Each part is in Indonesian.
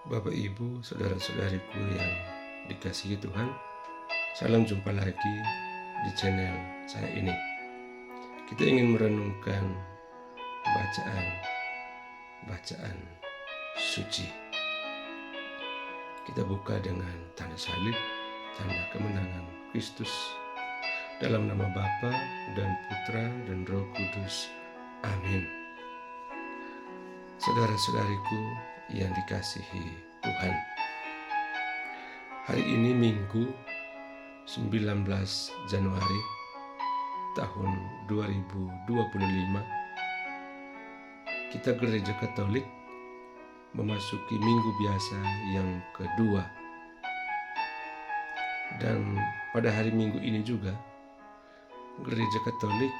Bapak, Ibu, saudara-saudariku yang dikasihi Tuhan, salam jumpa lagi di channel saya ini. Kita ingin merenungkan bacaan suci. Kita buka dengan tanda salib, tanda kemenangan Kristus. Dalam nama Bapa dan Putra dan Roh Kudus. Amin. Saudara-saudariku yang dikasihi Tuhan, hari ini Minggu 19 Januari tahun 2025, kita Gereja Katolik memasuki Minggu Biasa yang kedua. Dan pada hari Minggu ini juga Gereja Katolik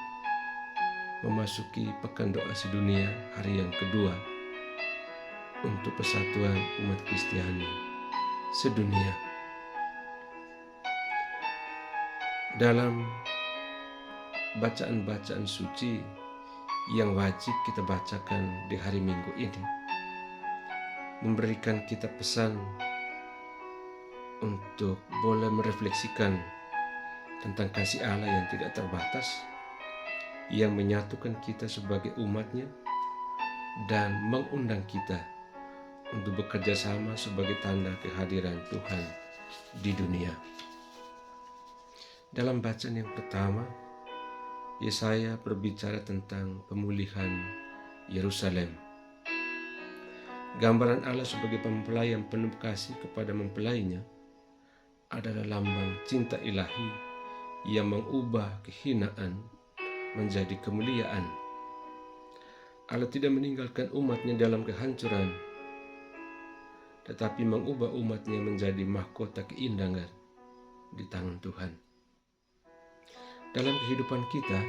memasuki Pekan Doa Sedunia hari yang kedua untuk persatuan umat Kristiani sedunia. Dalam bacaan-bacaan suci yang wajib kita bacakan di hari Minggu ini, memberikan kita pesan untuk boleh merefleksikan tentang kasih Allah yang tidak terbatas, yang menyatukan kita sebagai umatnya dan mengundang kita untuk bekerja sama sebagai tanda kehadiran Tuhan di dunia. Dalam bacaan yang pertama, Yesaya berbicara tentang pemulihan Yerusalem. Gambaran Allah sebagai mempelai yang penuh kasih kepada mempelainya adalah lambang cinta ilahi yang mengubah kehinaan menjadi kemuliaan. Allah tidak meninggalkan umatnya dalam kehancuran, tetapi mengubah umatnya menjadi mahkota keindahan di tangan Tuhan. Dalam kehidupan kita,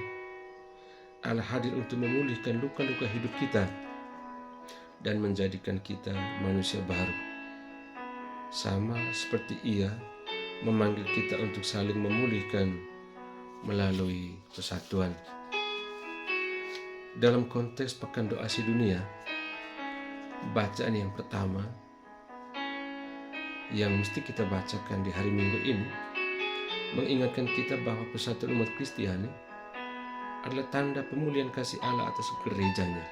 Allah hadir untuk memulihkan luka-luka hidup kita dan menjadikan kita manusia baru. Sama seperti Ia memanggil kita untuk saling memulihkan melalui persatuan. Dalam konteks Pekan Doa Sedunia, bacaan yang pertama yang mesti kita bacakan di hari Minggu ini mengingatkan kita bahwa persatuan umat Kristiani adalah tanda pemulihan kasih Allah atas gerejanya.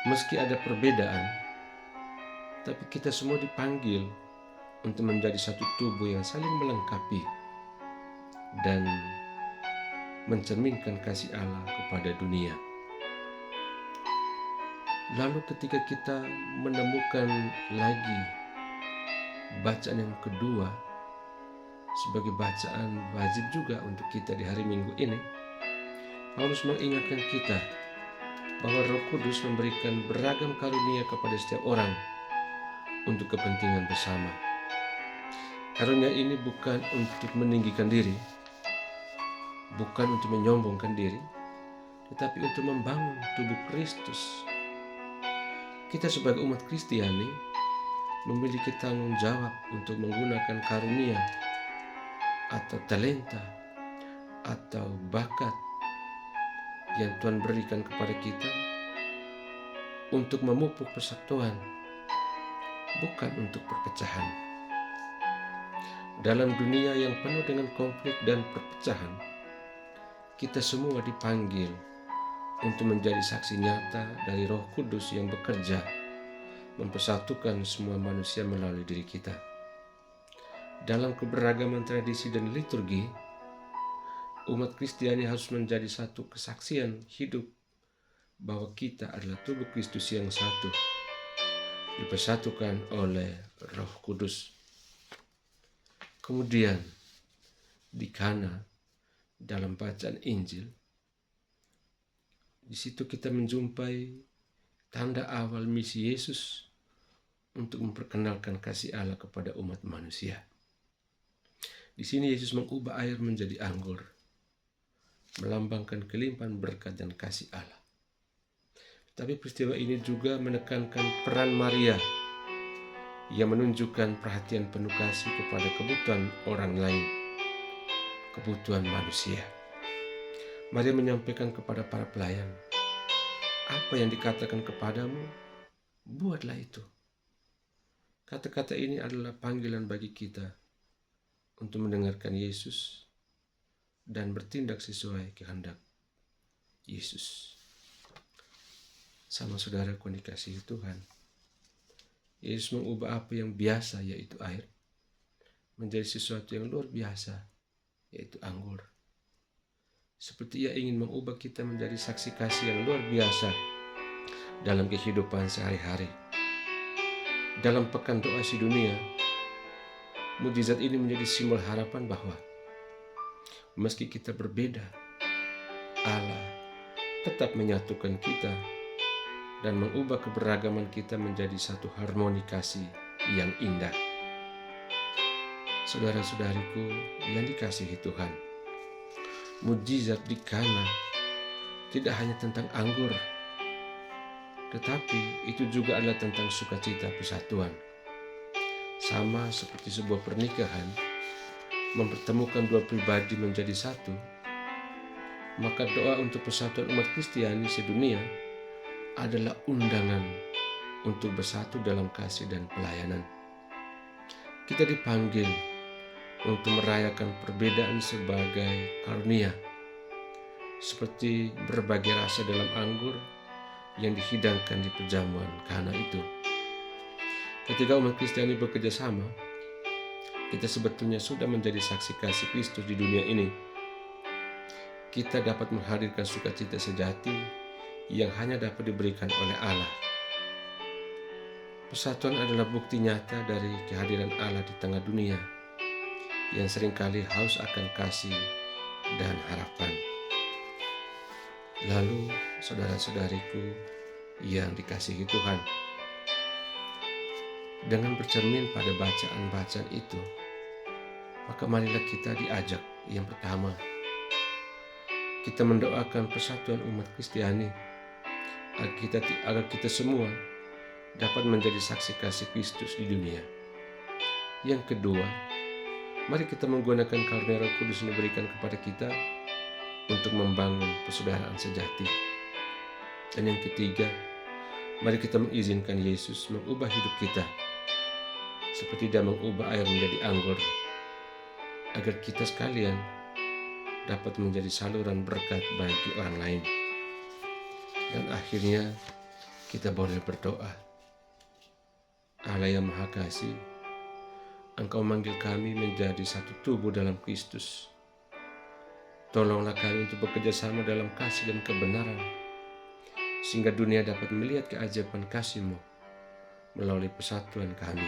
Meski ada perbedaan, tapi kita semua dipanggil untuk menjadi satu tubuh yang saling melengkapi dan mencerminkan kasih Allah kepada dunia. Lalu ketika kita menemukan lagi bacaan yang kedua sebagai bacaan wajib juga untuk kita di hari Minggu ini, Paulus mengingatkan kita bahwa Roh Kudus memberikan beragam karunia kepada setiap orang untuk kepentingan bersama. Karunia ini bukan untuk meninggikan diri, bukan untuk menyombongkan diri, tetapi untuk membangun tubuh Kristus. Kita sebagai umat Kristiani memiliki tanggung jawab untuk menggunakan karunia atau talenta atau bakat yang Tuhan berikan kepada kita untuk memupuk persatuan, bukan untuk perpecahan. Dalam dunia yang penuh dengan konflik dan perpecahan, kita semua dipanggil untuk menjadi saksi nyata dari Roh Kudus yang bekerja mempersatukan semua manusia melalui diri kita. Dalam keberagaman tradisi dan liturgi, umat Kristiani harus menjadi satu kesaksian hidup bahwa kita adalah tubuh Kristus yang satu, dipersatukan oleh Roh Kudus. Kemudian di Kana, dalam bacaan Injil, di situ kita menjumpai tanda awal misi Yesus untuk memperkenalkan kasih Allah kepada umat manusia. Di sini Yesus mengubah air menjadi anggur, melambangkan kelimpahan berkat dan kasih Allah. Tapi peristiwa ini juga menekankan peran Maria yang menunjukkan perhatian penuh kasih kepada kebutuhan orang lain, kebutuhan manusia. Maria menyampaikan kepada para pelayan, apa yang dikatakan kepadamu, buatlah itu. Kata-kata ini adalah panggilan bagi kita untuk mendengarkan Yesus dan bertindak sesuai kehendak Yesus. Sama saudaraku yang dikasihi Tuhan, Yesus mengubah apa yang biasa, yaitu air, menjadi sesuatu yang luar biasa, yaitu anggur. Seperti Ia ingin mengubah kita menjadi saksi kasih yang luar biasa dalam kehidupan sehari-hari. Dalam pekan doa sedunia, mukjizat ini menjadi simbol harapan bahwa meski kita berbeda, Allah tetap menyatukan kita dan mengubah keberagaman kita menjadi satu harmoni kasih yang indah. Saudara-saudariku yang dikasihi Tuhan, mukjizat di Kana tidak hanya tentang anggur, tetapi itu juga adalah tentang sukacita persatuan. Sama seperti sebuah pernikahan mempertemukan dua pribadi menjadi satu, maka doa untuk persatuan umat Kristiani sedunia adalah undangan untuk bersatu dalam kasih dan pelayanan. Kita dipanggil untuk merayakan perbedaan sebagai karunia, seperti berbagai rasa dalam anggur yang dihidangkan di perjamuan Kana itu. Ketika umat Kristiani bekerja sama, kita sebetulnya sudah menjadi saksi kasih Kristus di dunia ini. Kita dapat menghadirkan sukacita sejati yang hanya dapat diberikan oleh Allah. Persatuan adalah bukti nyata dari kehadiran Allah di tengah dunia yang seringkali haus akan kasih dan harapan. Lalu, saudara-saudariku yang dikasihi Tuhan, dengan bercermin pada bacaan-bacaan itu, maka marilah kita diajak yang pertama, kita mendoakan persatuan umat Kristiani agar kita semua dapat menjadi saksi kasih Kristus di dunia. Yang kedua, mari kita menggunakan karunia Roh Kudus yang diberikan kepada kita untuk membangun persaudaraan sejati. Dan yang ketiga, mari kita mengizinkan Yesus mengubah hidup kita seperti Dia mengubah air menjadi anggur, agar kita sekalian dapat menjadi saluran berkat bagi orang lain. Dan akhirnya kita boleh berdoa. Allah yang Maha Kasih, Engkau memanggil kami menjadi satu tubuh dalam Kristus. Tolonglah kami untuk bekerja sama dalam kasih dan kebenaran, sehingga dunia dapat melihat keajaiban kasih-Mu melalui persatuan kami.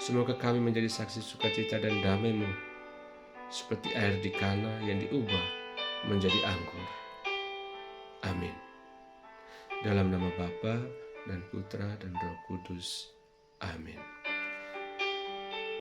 Semoga kami menjadi saksi sukacita dan damai-Mu, seperti air di Kana yang diubah menjadi anggur. Amin. Dalam nama Bapa dan Putra dan Roh Kudus. Amin.